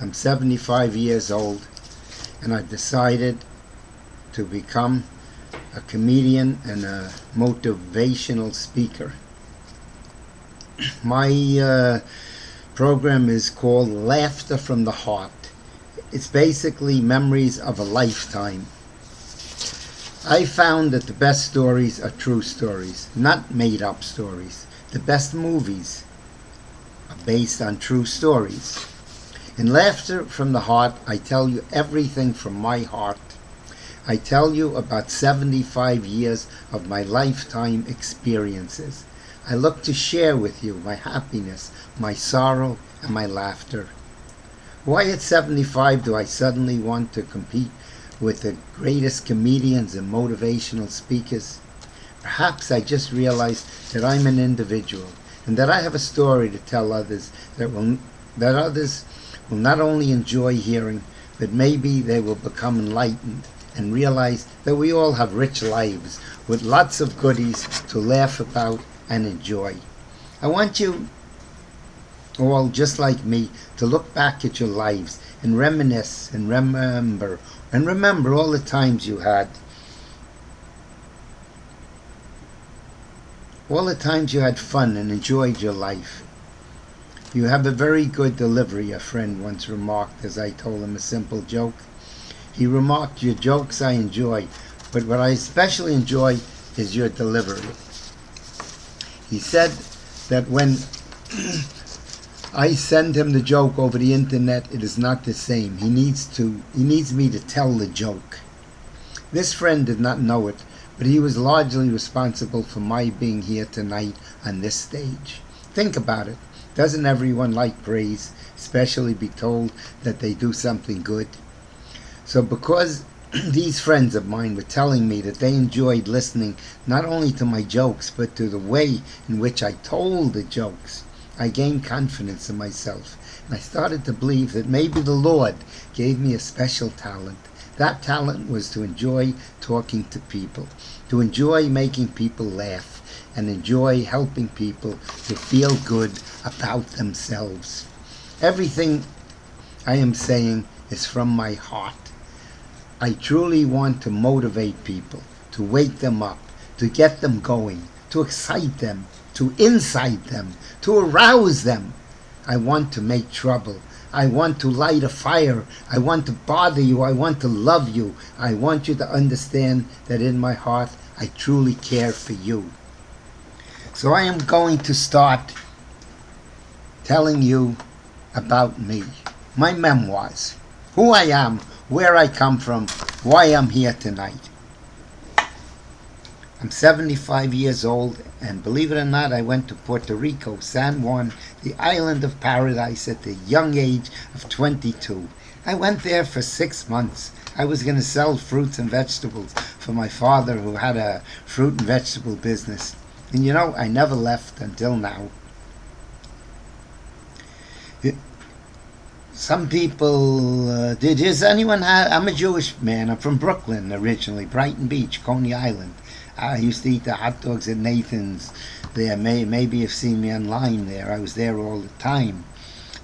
I'm 75 years old, and I've decided to become a comedian and a motivational speaker. My program is called Laughter from the Heart. It's basically memories of a lifetime. I found that the best stories are true stories, not made-up stories. The best movies are based on true stories. In Laughter from the Heart, I tell you everything from my heart. I tell you about 75 years of my lifetime experiences. I look to share with you my happiness, my sorrow, and my laughter. Why at 75 do I suddenly want to compete with the greatest comedians and motivational speakers? Perhaps I just realized that I'm an individual and that I have a story to tell others that others will not only enjoy hearing, but maybe they will become enlightened and realize that we all have rich lives with lots of goodies to laugh about and enjoy. I want you all, just like me, to look back at your lives and reminisce and remember all the times you had. All the times you had fun and enjoyed your life. You have a very good delivery, a friend once remarked as I told him a simple joke. He remarked, "Your jokes I enjoy, but what I especially enjoy is your delivery." He said that when I send him the joke over the internet, it is not the same. He needs me to tell the joke. This friend did not know it, but he was largely responsible for my being here tonight on this stage. Think about it. Doesn't everyone like praise, especially be told that they do something good? So because these friends of mine were telling me that they enjoyed listening not only to my jokes, but to the way in which I told the jokes, I gained confidence in myself, and I started to believe that maybe the Lord gave me a special talent. That talent was to enjoy talking to people, to enjoy making people laugh, and enjoy helping people to feel good about themselves. Everything I am saying is from my heart. I truly want to motivate people, to wake them up, to get them going, to excite them, to incite them, to arouse them. I want to make trouble. I want to light a fire. I want to bother you. I want to love you. I want you to understand that in my heart I truly care for you. So I am going to start telling you about me, my memoirs, who I am, where I come from, why I'm here tonight. I'm 75 years old, and believe it or not, I went to Puerto Rico, San Juan, the island of paradise, at the young age of 22. I went there for 6 months. I was going to sell fruits and vegetables for my father, who had a fruit and vegetable business. And you know, I never left until now. Some people, does anyone have, I'm a Jewish man, I'm from Brooklyn originally, Brighton Beach, Coney Island. I used to eat the hot dogs at Nathan's there. Maybe you've seen me online there. I was there all the time.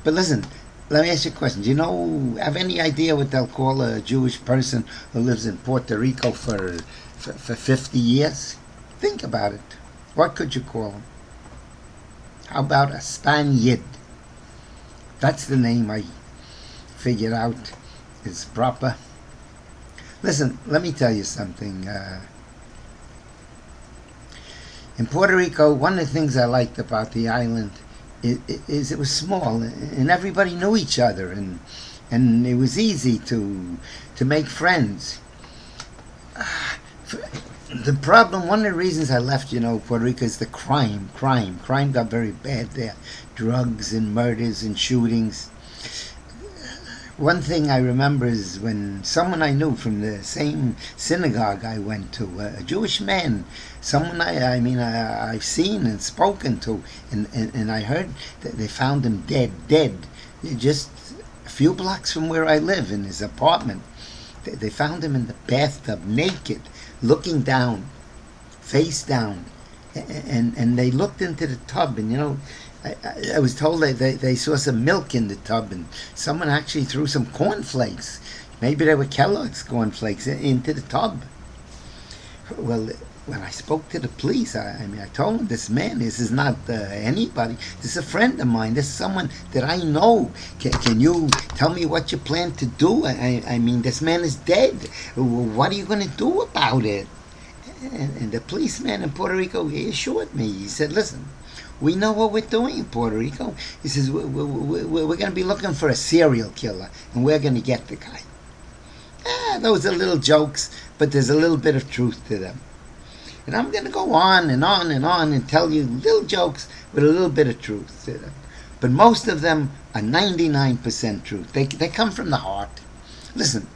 But listen, let me ask you a question. Do you have any idea what they'll call a Jewish person who lives in Puerto Rico for 50 years? Think about it. What could you call him? How about a Spaniard? That's the name I figured out is proper. Listen, let me tell you something. In Puerto Rico, one of the things I liked about the island is it was small and everybody knew each other, and it was easy to make friends. The problem, one of the reasons I left, Puerto Rico is the crime. Crime got very bad there. Drugs and murders and shootings. One thing I remember is when someone I knew from the same synagogue I went to, a Jewish man, someone I've seen and spoken to, and I heard that they found him dead, just a few blocks from where I live in his apartment. They found him in the bathtub, naked, looking down, face down, and they looked into the tub, and I was told they saw some milk in the tub, and someone actually threw some cornflakes. Maybe they were Kellogg's cornflakes into the tub. Well, when I spoke to the police, I told them, this man, this is not anybody. This is a friend of mine. This is someone that I know. Can you tell me what you plan to do? This man is dead. What are you going to do about it? And the policeman in Puerto Rico, he assured me. He said, listen, we know what we're doing in Puerto Rico. He says, we're going to be looking for a serial killer, and we're going to get the guy. Those are little jokes, but there's a little bit of truth to them. And I'm going to go on and on and on and tell you little jokes with a little bit of truth to them. But most of them are 99% truth. They come from the heart. Listen,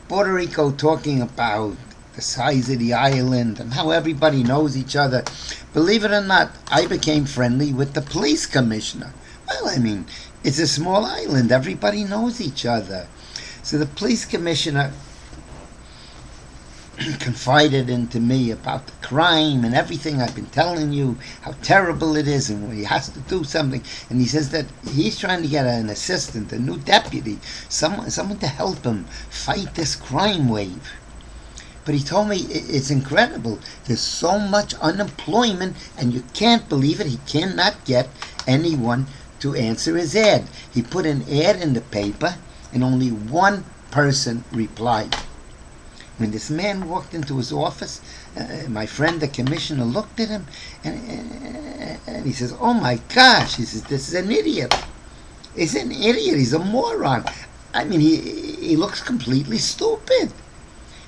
Puerto Rico, talking about the size of the island and how everybody knows each other. Believe it or not, I became friendly with the police commissioner. Well, it's a small island. Everybody knows each other. So the police commissioner confided into me about the crime and everything I've been telling you, how terrible it is, and he has to do something. And he says that he's trying to get an assistant, a new deputy, someone to help him fight this crime wave. But he told me it's incredible. There's so much unemployment, and you can't believe it. He cannot get anyone to answer his ad. He put an ad in the paper, and only one person replied. When this man walked into his office, my friend, the commissioner, looked at him, and he says, oh my gosh, he says, this is an idiot. He's an idiot. He's a moron. He looks completely stupid.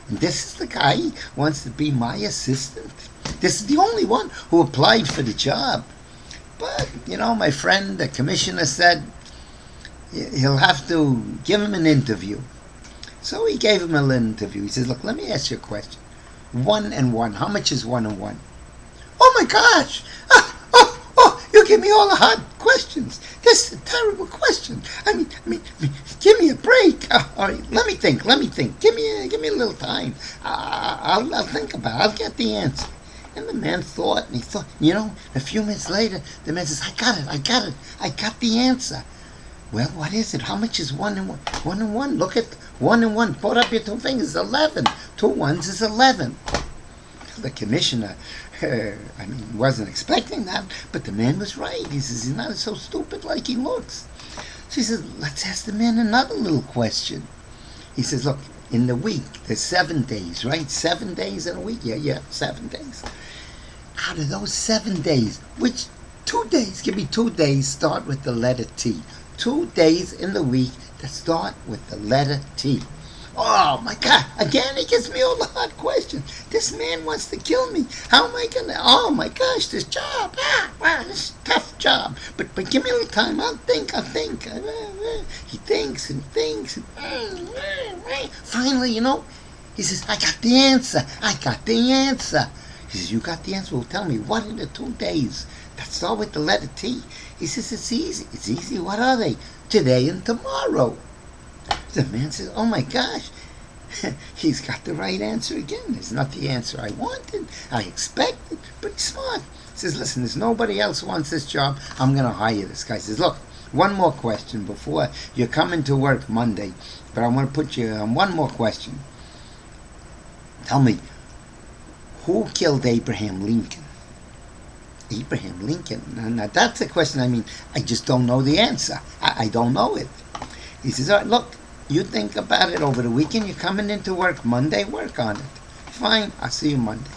And this is the guy who wants to be my assistant. This is the only one who applied for the job. But, my friend, the commissioner, said he'll have to give him an interview. So he gave him an interview. He says, look, let me ask you a question. 1 and 1. How much is 1 and 1? Oh my gosh! You give me all the hard questions. This is a terrible question. Give me a break. All right, let me think. Give me a little time. I'll think about it. I'll get the answer. And the man thought, and he thought. A few minutes later, the man says, I got the answer. Well, what is it? How much is 1 and 1? 1 and 1. Look at 1 and 1. Put up your 2 fingers. 11. 2 ones is 11. The commissioner, wasn't expecting that, but the man was right. He says, he's not so stupid like he looks. So he says, let's ask the man another little question. He says, look, in the week, there's 7 days, right? 7 days in a week? Yeah, 7 days. Out of those 7 days, which 2 days, give me 2 days, start with the letter T. 2 days in the week that start with the letter T. Oh my God, again he gives me all the hard questions. This man wants to kill me. How am I gonna, oh my gosh, this job, wow, this is a tough job. But give me a little time, I'll think. He thinks and thinks. Finally, he says, I got the answer. He says, you got the answer? Well, tell me, what are the 2 days that start with the letter T? He says, it's easy. What are they? Today and tomorrow. The man says, oh my gosh, he's got the right answer again. It's not the answer I wanted, I expected, but he's smart. He says, listen, there's nobody else who wants this job. I'm going to hire this guy. He says, look, one more question before you're coming to work Monday, but I want to put you on one more question. Tell me, who killed Abraham Lincoln? Abraham Lincoln. Now that's a question, I just don't know the answer. I don't know it. He says, all right, look, you think about it over the weekend. You're coming into work Monday, work on it. Fine, I'll see you Monday.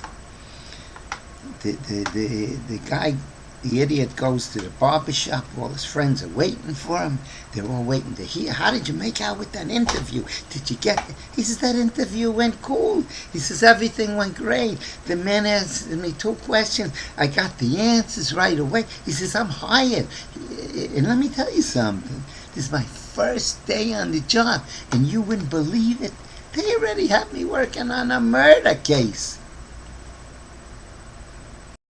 The guy, the idiot, goes to the barber shop. All his friends are waiting for him. They're all waiting to hear. How did you make out with that interview? Did you get it? He says, that interview went cool. He says, everything went great. The man asked me 2 questions. I got the answers right away. He says, I'm hired. And let me tell you something. This is my first day on the job, and you wouldn't believe it. They already have me working on a murder case.